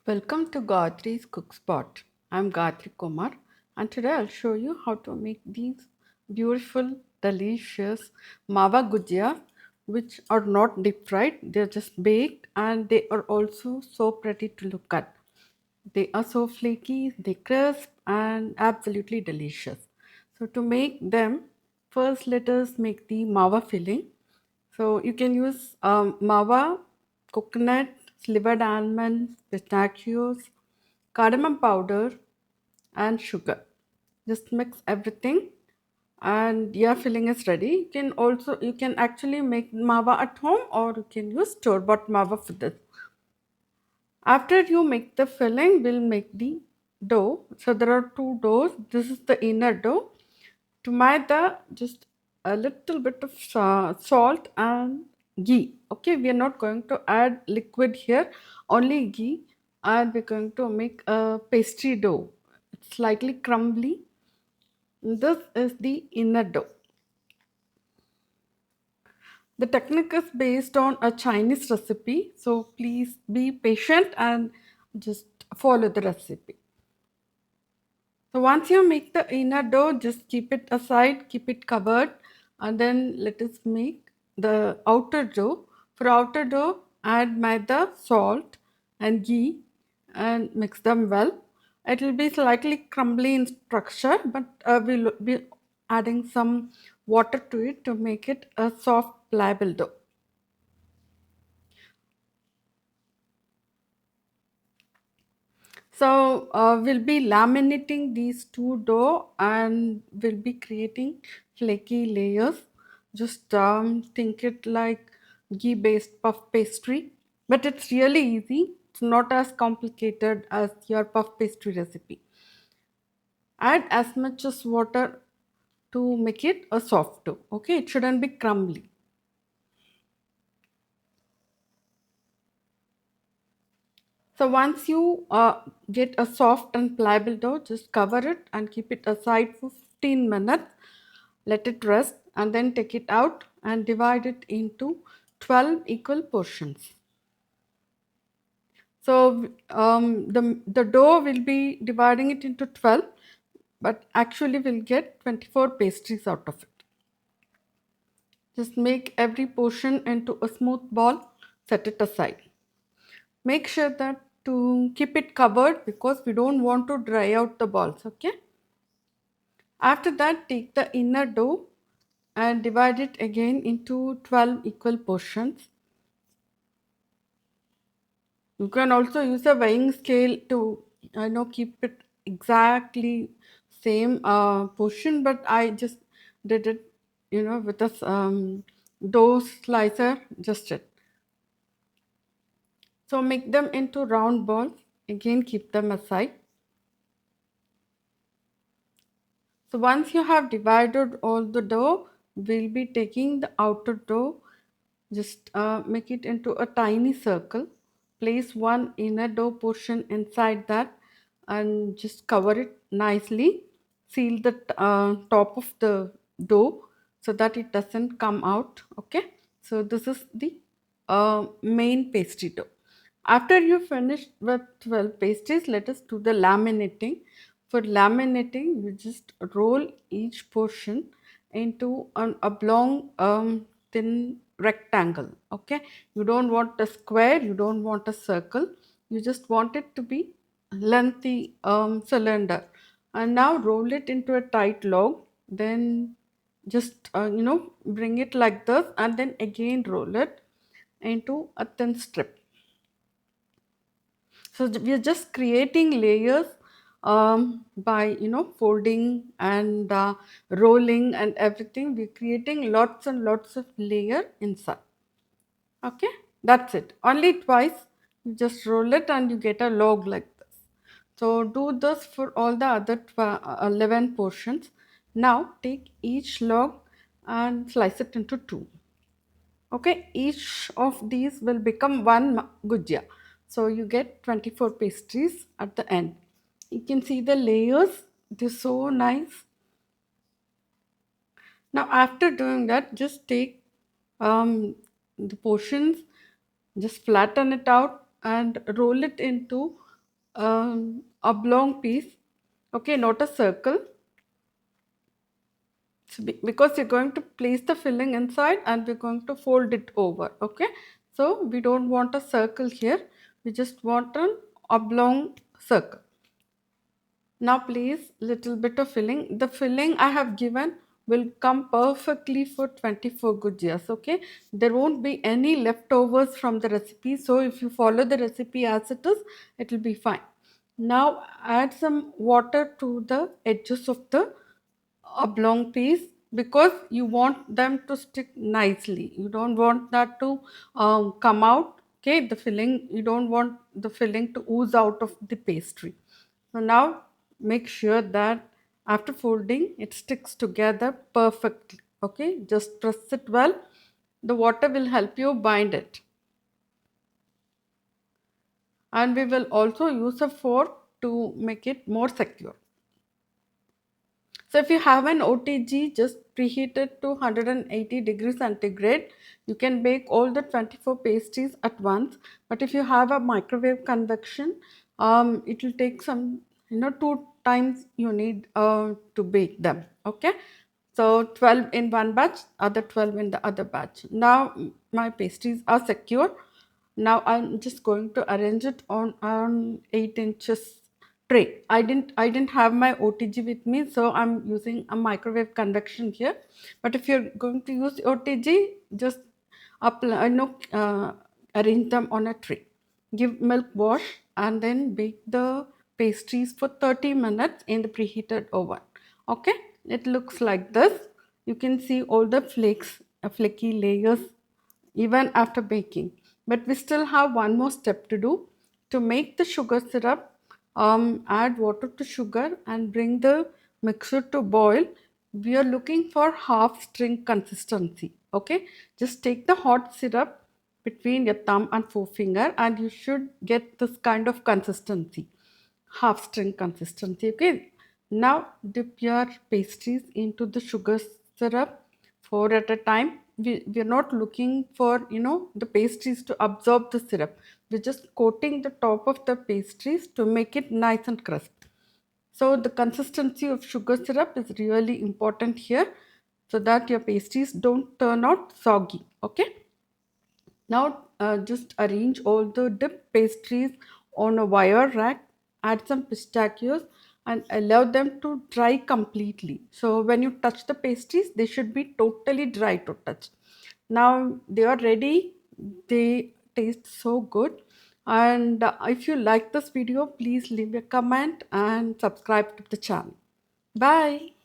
Welcome to Gayathri's Cook Spot. I'm Gayathri Kumar, and today I'll show you how to make these beautiful, delicious Mawa Gujiya, which are not deep fried, they're just baked, and they are also so pretty to look at. They are so flaky, they crisp, and absolutely delicious. So, to make them, first let us make the Mawa filling. So you can use Mawa, coconut, slivered almonds, pistachios, cardamom powder, and sugar. Just mix everything, and your filling is ready. You can actually make Mawa at home, or you can use store bought Mawa for this. After you make the filling, we'll make the dough. So there are two doughs. This is the inner dough. To Maida, just a little bit of salt and ghee. Okay, we are not going to add liquid here, only ghee, and we're going to make a pastry dough. It's slightly crumbly. This is the inner dough. The technique is based on a Chinese recipe, so please be patient and just follow the recipe. So once you make the inner dough, just keep it aside, keep it covered, and then let us make the outer dough. For outer dough, add maida, salt, and ghee, and mix them well. It will be slightly crumbly in structure, but we'll be adding some water to it to make it a soft, pliable dough. So we'll be laminating these two dough and we'll be creating flaky layers. Just think it like ghee based puff pastry, but it's really easy. It's not as complicated as your puff pastry recipe. Add as much as water to make it a soft dough. Okay, it shouldn't be crumbly. So once you get a soft and pliable dough, just cover it and keep it aside for 15 minutes. Let it rest and then take it out and divide it into 12 equal portions. So the dough will be dividing it into 12, but actually we'll get 24 pastries out of it. Just make every portion into a smooth ball, set it aside. Make sure that to keep it covered because we don't want to dry out the balls, okay? After that, take the inner dough and divide it again into 12 equal portions. You can also use a weighing scale to keep it exactly same portion, but I just did it with a dough slicer, just it. So make them into round balls. Again, keep them aside. So once you have divided all the dough, we'll be taking the outer dough, just make it into a tiny circle. Place one inner dough portion inside that and just cover it nicely. Seal the top of the dough so that it doesn't come out. Okay, so this is the main pastry dough. After you finish with 12 pastries, let us do the laminating. For laminating, you just roll each portion into an oblong thin rectangle. Okay, you don't want a square, you don't want a circle, you just want it to be lengthy cylinder. And now roll it into a tight log, then just bring it like this and then again roll it into a thin strip. So we are just creating layers by folding and rolling and everything. We're creating lots and lots of layer inside. Okay, that's it. Only twice. You just roll it and you get a log like this. So do this for all the other 11 portions. Now take each log and slice it into two. Okay, each of these will become one gujiya. So you get 24 pastries at the end. You can see the layers, they're so nice. Now after doing that, just take the portions, just flatten it out and roll it into oblong piece, okay, not a circle. So because you're going to place the filling inside and we're going to fold it over, okay. So we don't want a circle here, we just want an oblong circle. Now place little bit of filling. The filling I have given will come perfectly for 24 gujiyas, okay. There won't be any leftovers from the recipe, so if you follow the recipe as it is, it will be fine. Now add some water to the edges of the oblong piece because you want them to stick nicely. You don't want that to come out, okay. The filling, you don't want the filling to ooze out of the pastry. So now make sure that after folding it sticks together perfectly, okay. Just press it well. The water will help you bind it, and we will also use a fork to make it more secure. So if you have an OTG, just preheat it to 180 degrees centigrade. You can bake all the 24 pastries at once. But if you have a microwave convection, it will take some, 2 times you need to bake them. Okay. So 12 in one batch, other 12 in the other batch. Now my pastries are secure. Now I'm just going to arrange it on 8 inches tray. I didn't have my OTG with me, so I'm using a microwave convection here. But if you're going to use OTG, just arrange them on a tray. Give milk wash and then bake the pastries for 30 minutes in the preheated oven. Okay, it looks like this. You can see all the flakes, flaky layers even after baking. But we still have one more step to do. To make the sugar syrup, add water to sugar and bring the mixture to boil. We are looking for half string consistency. Okay, just take the hot syrup between your thumb and forefinger and you should get this kind of consistency, half string consistency. Okay, now dip your pastries into the sugar syrup, four at a time. We're not looking for the pastries to absorb the syrup. We're just coating the top of the pastries to make it nice and crisp. So the consistency of sugar syrup is really important here so that your pastries don't turn out soggy. Okay, now just arrange all the dip pastries on a wire rack, add some pistachios and allow them to dry completely. So when you touch the pastries, they should be totally dry to touch. Now they are ready. They taste so good. And if you like this video, please leave a comment and subscribe to the channel. Bye.